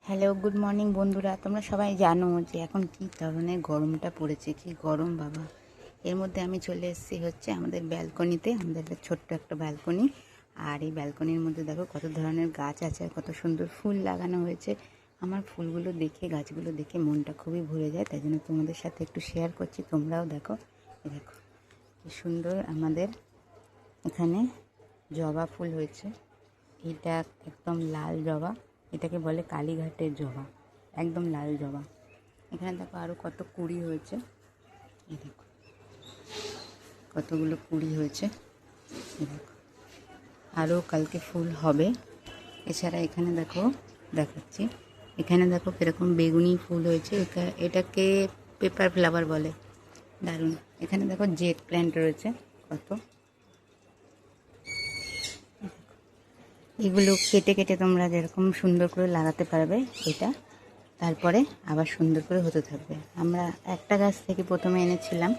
Hello, good morning বন্ধুরা। তোমরা সবাই জানো যে এখন কী ধরনের গরমটা পড়েছে, কী গরম বাবা। এর মধ্যে আমি চলে এসেছি হচ্ছে আমাদের ব্যালকনিতে। আমাদের একটা ছোট্ট একটা ব্যালকনি, আর এই ব্যালকনির মধ্যে দেখো কত ধরনের গাছ আছে আর কত সুন্দর ফুল লাগানো হয়েছে। আমার ফুলগুলো দেখে, গাছগুলো দেখে মনটা খুবই ভরে যায়, তাই জন্য তোমাদের সাথে একটু শেয়ার করছি, তোমরাও দেখো। দেখো কী সুন্দর আমাদের এখানে জবা ফুল হয়েছে। এটা একদম লাল জবা, এটাকে বলে কালীঘাটের জবা, একদম লাল জবা। এখানে দেখো আরও কত কুড়ি হয়েছে, এই দেখো কতগুলো কুড়ি হয়েছে, এই দেখো আরও কালকে ফুল হবে। এছাড়া এখানে দেখো দেখাচ্ছি, এখানে দেখো কীরকম বেগুনি ফুল হয়েছে, এটাকে পেপার ফ্লাওয়ার বলে, দারুণ। এখানে দেখো জেট প্ল্যান্ট রয়েছে কত, এগুলো কেটে কেটে তোমরা যেরকম সুন্দর করে লাগাতে পারবে এটা, তারপরে আবার সুন্দর করে হতে থাকবে। আমরা একটা গাছ থেকে প্রথমে এনেছিলাম,